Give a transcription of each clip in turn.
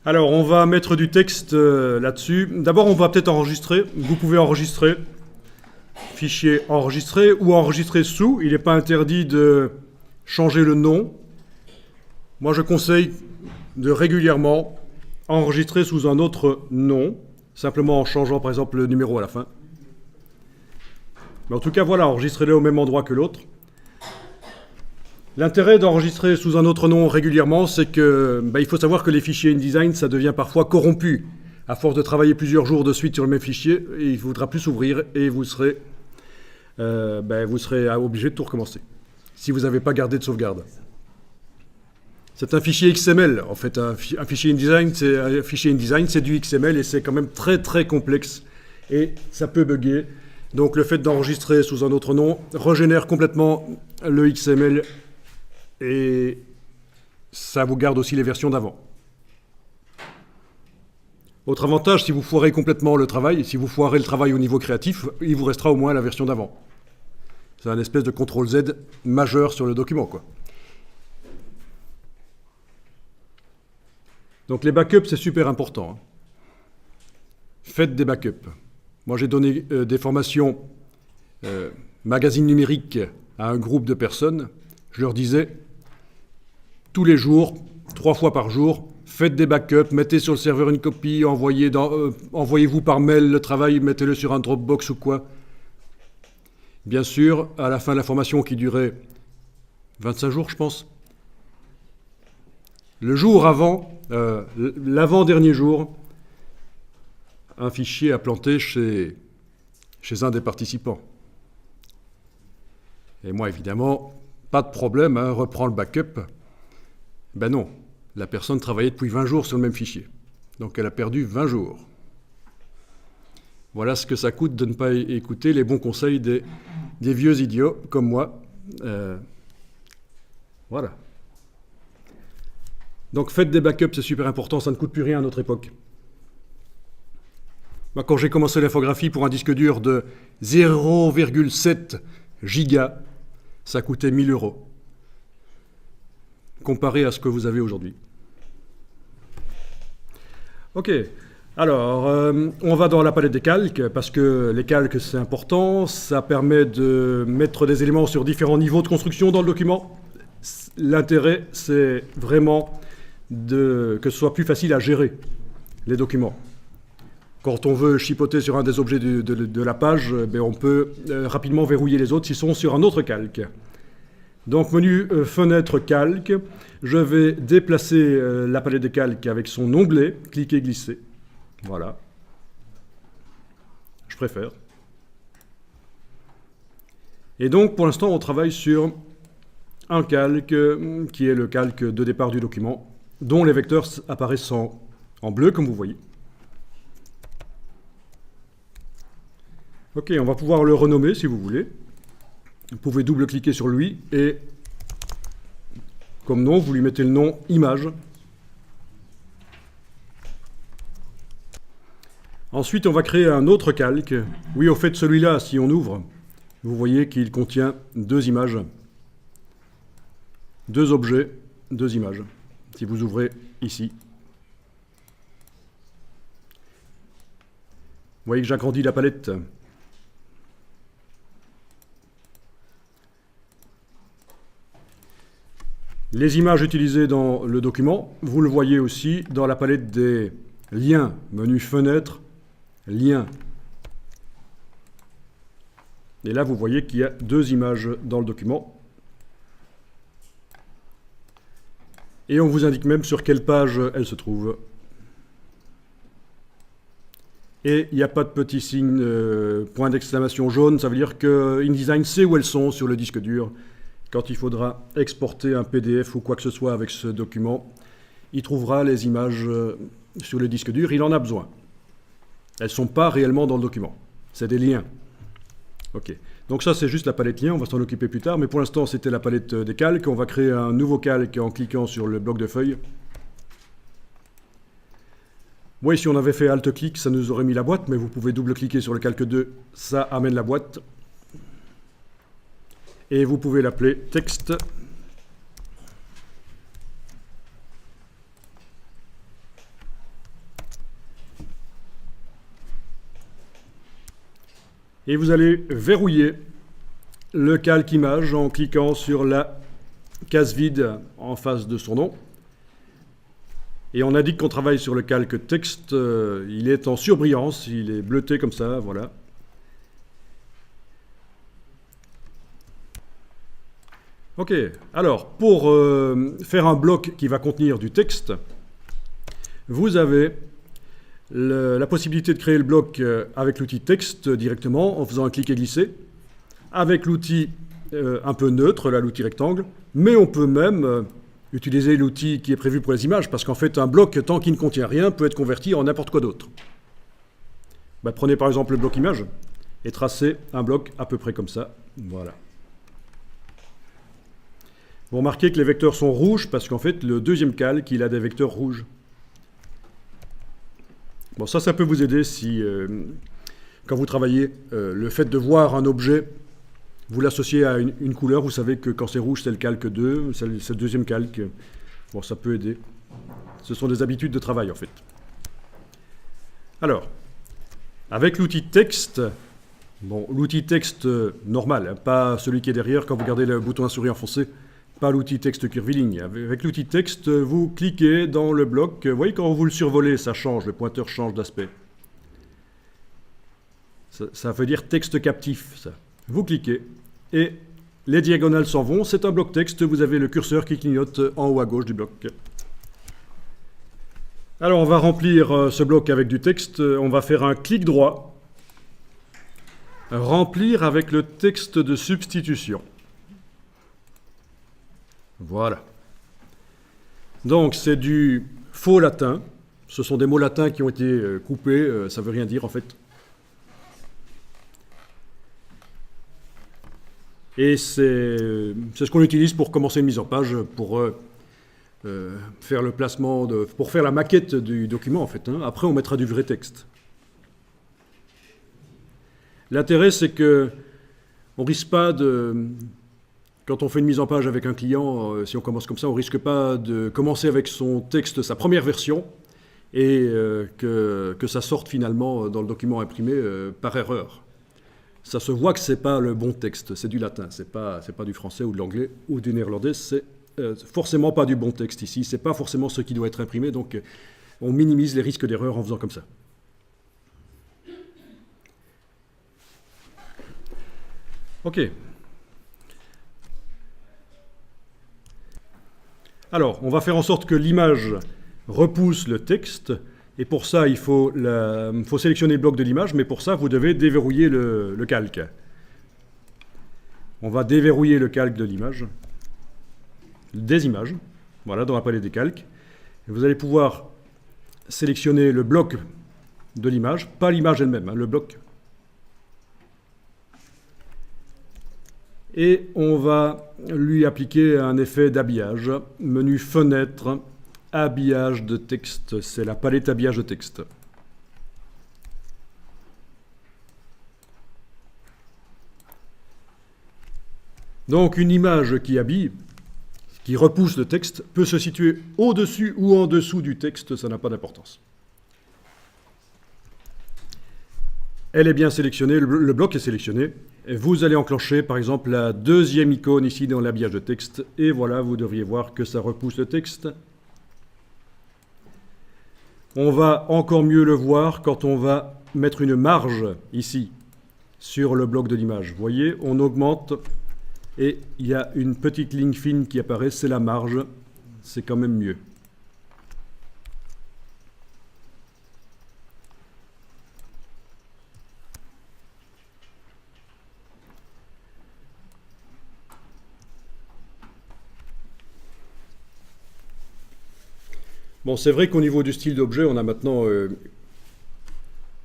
Alors, on va mettre du texte là-dessus. D'abord, on va peut-être enregistrer. Vous pouvez enregistrer, fichier enregistré ou enregistrer sous. Il n'est pas interdit de changer le nom. Moi, je conseille de régulièrement enregistrer sous un autre nom, simplement en changeant par exemple le numéro à la fin. Mais en tout cas, voilà, enregistrez-le au même endroit que l'autre. L'intérêt d'enregistrer sous un autre nom régulièrement, c'est que il faut savoir que les fichiers InDesign, ça devient parfois corrompu. À force de travailler plusieurs jours de suite sur le même fichier, il ne faudra plus s'ouvrir et vous serez obligé de tout recommencer, si vous n'avez pas gardé de sauvegarde. C'est un fichier XML, en fait. Un fichier InDesign, c'est du XML et c'est quand même très très complexe et ça peut bugger. Donc le fait d'enregistrer sous un autre nom régénère complètement le XML et ça vous garde aussi les versions d'avant. Autre avantage, si vous foirez complètement le travail, si vous foirez le travail au niveau créatif, il vous restera au moins la version d'avant. C'est un espèce de CTRL-Z majeur sur le document, quoi. Donc les backups, c'est super important. Faites des backups. Moi, j'ai donné des formations magazine numérique à un groupe de personnes. Je leur disais, tous les jours, 3 fois par jour, faites des backups, mettez sur le serveur une copie, envoyez-vous par mail le travail, mettez-le sur un Dropbox ou quoi. Bien sûr, à la fin de la formation qui durait 25 jours, je pense, le jour avant, l'avant-dernier jour, un fichier a planté chez un des participants. Et moi, évidemment, pas de problème, reprends le backup. Ben non, la personne travaillait depuis 20 jours sur le même fichier. Donc elle a perdu 20 jours. Voilà ce que ça coûte de ne pas écouter les bons conseils des vieux idiots comme moi. Voilà. Donc faites des backups, c'est super important, ça ne coûte plus rien à notre époque. Moi, quand j'ai commencé l'infographie pour un disque dur de 0,7 gigas, ça coûtait 1 000 €, comparé à ce que vous avez aujourd'hui. Ok, alors on va dans la palette des calques, parce que les calques c'est important, ça permet de mettre des éléments sur différents niveaux de construction dans le document. L'intérêt c'est vraiment que ce soit plus facile à gérer les documents. Quand on veut chipoter sur un des objets de la page, on peut rapidement verrouiller les autres s'ils sont sur un autre calque. Donc menu fenêtre calque, je vais déplacer la palette de calque avec son onglet, cliquer, glisser. Voilà. Je préfère. Et donc pour l'instant on travaille sur un calque qui est le calque de départ du document, dont les vecteurs apparaissent en bleu comme vous voyez. Ok, on va pouvoir le renommer si vous voulez. Vous pouvez double-cliquer sur lui et, comme nom, vous lui mettez le nom image. Ensuite, on va créer un autre calque. Oui, au fait, celui-là, si on ouvre, vous voyez qu'il contient 2 images. 2 objets, 2 images. Si vous ouvrez ici. Vous voyez que j'agrandis la palette. Les images utilisées dans le document, vous le voyez aussi dans la palette des liens, menu fenêtre, liens. Et là, vous voyez qu'il y a 2 images dans le document. Et on vous indique même sur quelle page elles se trouvent. Et il n'y a pas de petit signe point d'exclamation jaune, ça veut dire que InDesign sait où elles sont sur le disque dur. Quand il faudra exporter un PDF ou quoi que ce soit avec ce document, il trouvera les images sur le disque dur, il en a besoin. Elles ne sont pas réellement dans le document, c'est des liens. Ok, donc ça c'est juste la palette liens, on va s'en occuper plus tard, mais pour l'instant c'était la palette des calques. On va créer un nouveau calque en cliquant sur le bloc de feuilles. Oui, si on avait fait Alt-clic, ça nous aurait mis la boîte, mais vous pouvez double-cliquer sur le calque 2, ça amène la boîte. Et vous pouvez l'appeler texte. Et vous allez verrouiller le calque image en cliquant sur la case vide en face de son nom. Et on indique qu'on travaille sur le calque texte. Il est en surbrillance, il est bleuté comme ça, voilà. Ok, alors pour faire un bloc qui va contenir du texte, vous avez la possibilité de créer le bloc avec l'outil texte directement en faisant un clic et glisser, avec l'outil un peu neutre, là l'outil rectangle, mais on peut même utiliser l'outil qui est prévu pour les images, parce qu'en fait un bloc, tant qu'il ne contient rien, peut être converti en n'importe quoi d'autre. Bah, prenez par exemple le bloc image et tracez un bloc à peu près comme ça, voilà. Vous remarquez que les vecteurs sont rouges parce qu'en fait, le deuxième calque, il a des vecteurs rouges. Bon, ça peut vous aider si, quand vous travaillez, le fait de voir un objet, vous l'associez à une couleur, vous savez que quand c'est rouge, c'est le calque 2, c'est le deuxième calque. Bon, ça peut aider. Ce sont des habitudes de travail, en fait. Alors, avec l'outil texte, bon, l'outil texte normal, hein, pas celui qui est derrière quand vous gardez le bouton à souris enfoncé, pas l'outil texte curviligne. Avec l'outil texte, vous cliquez dans le bloc. Vous voyez, quand vous le survolez, ça change, le pointeur change d'aspect. Ça veut dire texte captif, ça. Vous cliquez et les diagonales s'en vont. C'est un bloc texte, vous avez le curseur qui clignote en haut à gauche du bloc. Alors, on va remplir ce bloc avec du texte. On va faire un clic droit. Remplir avec le texte de substitution. Voilà. Donc, c'est du faux latin. Ce sont des mots latins qui ont été coupés. Ça ne veut rien dire, en fait. Et c'est ce qu'on utilise pour commencer une mise en page, pour faire le placement, pour faire la maquette du document, en fait. Hein. Après, on mettra du vrai texte. L'intérêt, c'est que on risque pas de... Quand on fait une mise en page avec un client, si on commence comme ça, on ne risque pas de commencer avec son texte, sa première version, et que ça sorte finalement dans le document imprimé par erreur. Ça se voit que ce n'est pas le bon texte, c'est du latin, ce n'est pas du français ou de l'anglais ou du néerlandais, c'est forcément pas du bon texte ici, ce n'est pas forcément ce qui doit être imprimé, donc on minimise les risques d'erreur en faisant comme ça. Ok. Alors, on va faire en sorte que l'image repousse le texte, et pour ça, il faut sélectionner le bloc de l'image, mais pour ça, vous devez déverrouiller le calque. On va déverrouiller le calque de l'image, des images, voilà, dans la palette des calques. Et vous allez pouvoir sélectionner le bloc de l'image, pas l'image elle-même, hein, le bloc. Et on va lui appliquer un effet d'habillage. Menu fenêtre, habillage de texte. C'est la palette habillage de texte. Donc une image qui habille, qui repousse le texte, peut se situer au-dessus ou en dessous du texte, ça n'a pas d'importance. Elle est bien sélectionnée, le bloc est sélectionné. Et vous allez enclencher par exemple la deuxième icône ici dans l'habillage de texte. Et voilà, vous devriez voir que ça repousse le texte. On va encore mieux le voir quand on va mettre une marge ici sur le bloc de l'image. Vous voyez, on augmente et il y a une petite ligne fine qui apparaît, c'est la marge. C'est quand même mieux. Bon, c'est vrai qu'au niveau du style d'objet, on a maintenant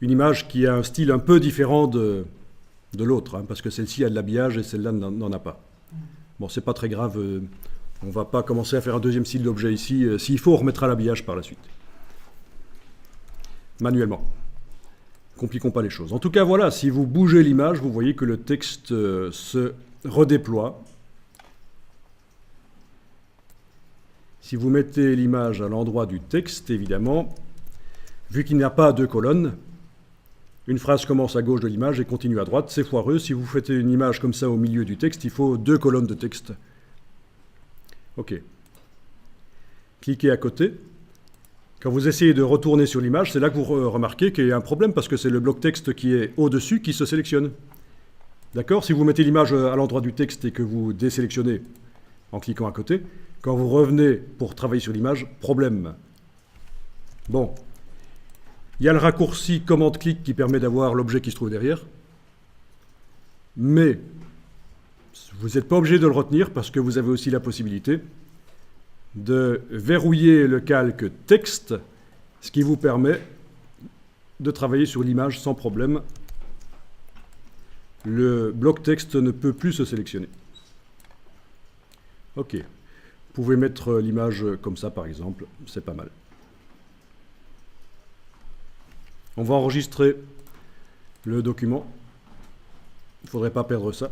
une image qui a un style un peu différent de l'autre, hein, parce que celle-ci a de l'habillage et celle-là n'en a pas. Bon, c'est pas très grave, on va pas commencer à faire un deuxième style d'objet ici. S'il faut, on remettra l'habillage par la suite. Manuellement. Compliquons pas les choses. En tout cas, voilà, si vous bougez l'image, vous voyez que le texte se redéploie. Si vous mettez l'image à l'endroit du texte, évidemment, vu qu'il n'y a pas deux colonnes, Une phrase commence à gauche de l'image et continue à droite, c'est foireux. Si vous faites une image comme ça au milieu du texte, il faut 2 colonnes de texte. OK. Cliquez à côté. Quand vous essayez de retourner sur l'image, c'est là que vous remarquez qu'il y a un problème parce que c'est le bloc texte qui est au-dessus qui se sélectionne. D'accord? Si vous mettez l'image à l'endroit du texte et que vous désélectionnez en cliquant à côté, quand vous revenez pour travailler sur l'image, problème. Bon. Il y a le raccourci commande-clic qui permet d'avoir l'objet qui se trouve derrière. Mais vous n'êtes pas obligé de le retenir parce que vous avez aussi la possibilité de verrouiller le calque texte, ce qui vous permet de travailler sur l'image sans problème. Le bloc texte ne peut plus se sélectionner. OK. Vous pouvez mettre l'image comme ça, par exemple. C'est pas mal. On va enregistrer le document. Il ne faudrait pas perdre ça.